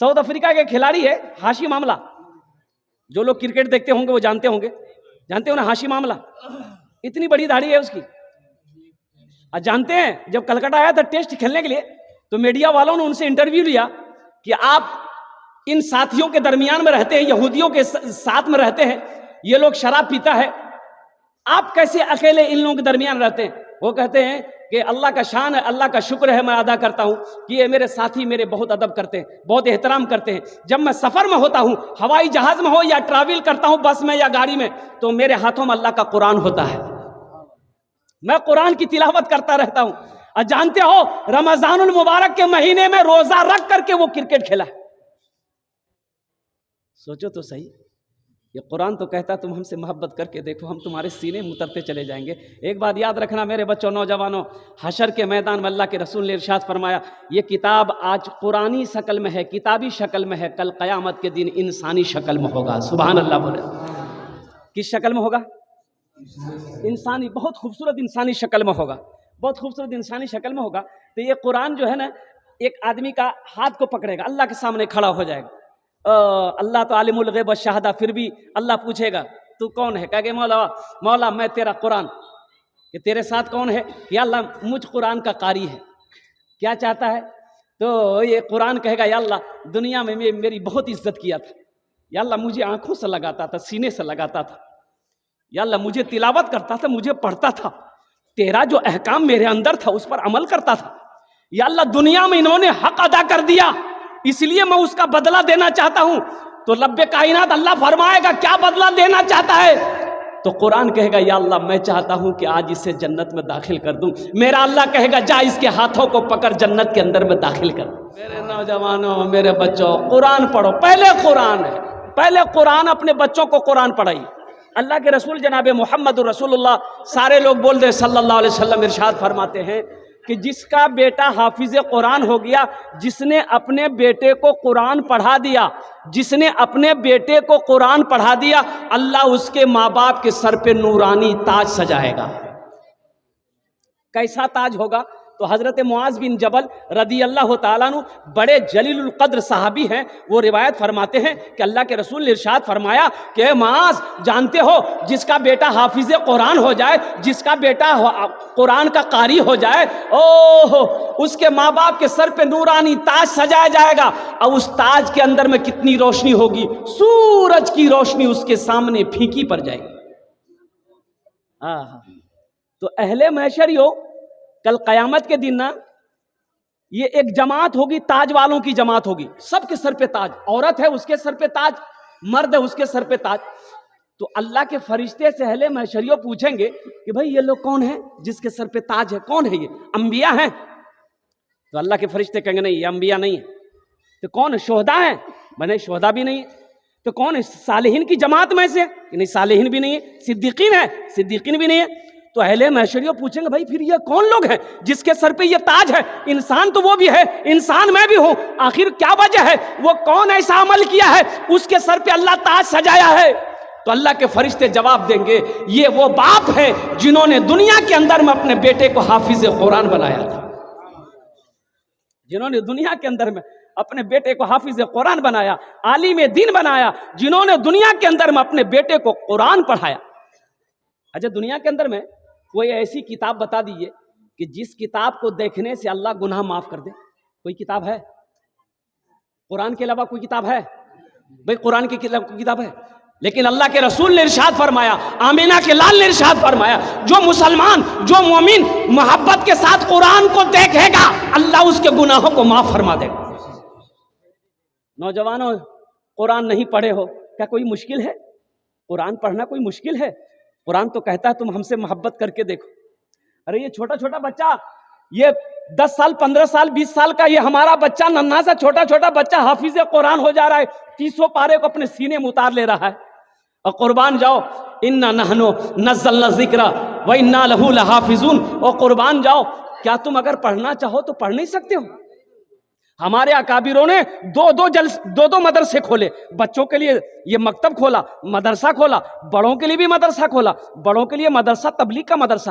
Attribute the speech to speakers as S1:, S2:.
S1: South Africa کے کھلاڑی ہے ہاشمی معاملہ، جو لوگ کرکٹ دیکھتے ہوں گے وہ جانتے ہو نا ہاشمی معاملہ، اتنی بڑی داڑھی ہے اس کی. اور جانتے ہیں جب کلکتہ آیا تھا ٹیسٹ کھیلنے کے لیے تو میڈیا والوں نے ان سے انٹرویو لیا کہ آپ ان ساتھیوں کے درمیان میں رہتے ہیں، یہودیوں کے ساتھ میں رہتے ہیں، یہ لوگ شراب پیتا ہے، آپ کیسے اکیلے ان لوگوں کے درمیان رہتے ہیں؟ وہ کہتے ہیں کہ اللہ کا شان ہے، اللہ کا شکر ہے، میں ادا کرتا ہوں کہ یہ میرے ساتھی میرے بہت ادب کرتے ہیں، بہت احترام کرتے ہیں. جب میں سفر میں ہوتا ہوں، ہوائی جہاز میں ہو یا ٹریول کرتا ہوں بس میں یا گاڑی میں، تو میرے ہاتھوں میں اللہ کا قرآن ہوتا ہے، میں قرآن کی تلاوت کرتا رہتا ہوں. اور جانتے ہو رمضان المبارک کے مہینے میں روزہ رکھ کر کے وہ کرکٹ کھیلا. سوچو تو صحیح، یہ قرآن تو کہتا ہے تم ہم سے محبت کر کے دیکھو، ہم تمہارے سینے میں اترتے چلے جائیں گے. ایک بات یاد رکھنا میرے بچوں، نوجوانوں، حشر کے میدان میں اللہ کے رسول نے ارشاد فرمایا یہ کتاب آج قرآنی شکل میں ہے، کتابی شکل میں ہے، کل قیامت کے دن انسانی شکل میں ہوگا. سبحان اللہ بولے. کس شکل میں ہوگا؟ انسانی، بہت خوبصورت انسانی شکل میں ہوگا، بہت خوبصورت انسانی شکل میں ہوگا. تو یہ قرآن جو ہے نا ایک آدمی کا ہاتھ کو پکڑے گا، اللہ کے سامنے کھڑا ہو جائے گا. اللہ تو عالم الغیب والشہادہ، پھر بھی اللہ پوچھے گا تو کون ہے؟ کہے گا مولا میں تیرا قرآن. کہ تیرے ساتھ کون ہے؟ کہ اللہ مجھ قرآن کا قاری ہے. کیا چاہتا ہے؟ تو یہ قرآن کہے گا یا اللہ دنیا میں میری بہت عزت کیا تھا، یا اللہ مجھے آنکھوں سے لگاتا تھا، سینے سے لگاتا تھا، یا اللہ مجھے تلاوت کرتا تھا، مجھے پڑھتا تھا، تیرا جو احکام میرے اندر تھا اس پر عمل کرتا تھا. یا اللہ دنیا میں انہوں نے حق ادا کر دیا، اس لیے میں اس کا بدلہ دینا چاہتا ہوں. تو رب کائنات اللہ فرمائے گا کیا بدلہ دینا چاہتا ہے؟ تو قرآن کہے گا یا اللہ میں چاہتا ہوں کہ آج اسے جنت میں داخل کر دوں. میرا اللہ کہے گا جا اس کے ہاتھوں کو پکڑ جنت کے اندر میں داخل کر دوں. میرے نوجوانوں، میرے بچوں، قرآن پڑھو. پہلے قرآن ہے، پہلے قرآن. اپنے بچوں کو قرآن پڑھائی. اللہ کے رسول جناب محمد رسول اللہ، سارے لوگ بول دے صلی اللہ علیہ وسلم، ارشاد فرماتے ہیں کہ جس کا بیٹا حافظ قرآن ہو گیا، جس نے اپنے بیٹے کو قرآن پڑھا دیا، جس نے اپنے بیٹے کو قرآن پڑھا دیا، اللہ اس کے ماں باپ کے سر پہ نورانی تاج سجائے گا. کیسا تاج ہوگا؟ تو حضرت معاذ بن جبل رضی اللہ تعالیٰ عنہ بڑے جلیل القدر صحابی ہیں، وہ روایت فرماتے ہیں کہ اللہ کے رسول نے ارشاد فرمایا کہ معاذ جانتے ہو جس کا بیٹا حافظ قرآن ہو جائے، جس کا بیٹا قرآن کا قاری ہو جائے، اس کے ماں باپ کے سر پہ نورانی تاج سجایا جائے گا. اور اس تاج کے اندر میں کتنی روشنی ہوگی؟ سورج کی روشنی اس کے سامنے پھیکی پڑ جائے گی. تو اہل محشریوں کل قیامت کے دن نا یہ ایک جماعت ہوگی، تاج والوں کی جماعت ہوگی، سب کے سر پہ تاج. عورت ہے اس کے سر پہ تاج، مرد ہے اس کے سر پہ تاج. تو اللہ کے فرشتے سے اہل محشریوں پوچھیں گے کہ بھائی یہ لوگ کون ہیں جس کے سر پہ تاج ہے؟ کون ہے یہ؟ انبیاء ہیں؟ تو اللہ کے فرشتے کہیں گے نہیں یہ انبیاء نہیں ہے. تو کون ہے؟ شہداء ہیں؟ بنے شہداء بھی نہیں ہے. تو کون ہے؟ صالحین کی جماعت میں سے؟ نہیں صالحین بھی نہیں ہے. صدیقین ہے؟ صدیقین بھی نہیں ہے. تو اہل محشریوں پوچھیں گے بھائی پھر یہ کون لوگ ہیں جس کے سر پہ یہ تاج ہے؟ انسان تو وہ بھی ہے، انسان میں بھی ہوں، آخر کیا وجہ ہے؟ وہ کون ایسا عمل کیا ہے اس کے سر پہ اللہ تاج سجایا ہے؟ تو اللہ کے فرشتے جواب دیں گے یہ وہ باپ ہیں جنہوں نے دنیا کے اندر میں اپنے بیٹے کو حافظ قرآن بنایا تھا، جنہوں نے دنیا کے اندر میں اپنے بیٹے کو حافظ قرآن بنایا، عالم دین بنایا، جنہوں نے دنیا کے اندر میں اپنے بیٹے کو قرآن پڑھایا. اچھا دنیا کے اندر میں کوئی ایسی کتاب بتا دیجئے کہ جس کتاب کو دیکھنے سے اللہ گناہ معاف کر دے. کوئی کتاب ہے؟ قرآن کے علاوہ کوئی کتاب ہے؟ بھئی قرآن کی کتاب ہے، لیکن اللہ کے رسول نے ارشاد فرمایا، آمینہ کے لال نے ارشاد فرمایا جو مسلمان، جو مومن محبت کے ساتھ قرآن کو دیکھے گا اللہ اس کے گناہوں کو معاف فرما دے گا. نوجوانوں قرآن نہیں پڑھے ہو، کیا کوئی مشکل ہے؟ قرآن پڑھنا کوئی مشکل ہے؟ قرآن تو کہتا ہے تم ہم سے محبت کر کے دیکھو. ارے یہ چھوٹا چھوٹا بچہ، یہ 10 سال 15 سال 20 سال کا یہ ہمارا بچہ، ننھا سا چھوٹا چھوٹا بچہ حافظ قرآن ہو جا رہا ہے، 30 پارے کو اپنے سینے میں اتار لے رہا ہے. اور قربان جاؤ انا نحن نزلنا الذکر وانا لہ لحافظون. اور قربان جاؤ کیا تم اگر پڑھنا چاہو تو پڑھ نہیں سکتے ہو؟ ہمارے اکابروں نے دو مدرسے کھولے، بچوں کے لیے یہ مکتب کھولا، مدرسہ کھولا، بڑوں کے لیے بھی مدرسہ کھولا. بڑوں کے لیے مدرسہ تبلیغ کا مدرسہ.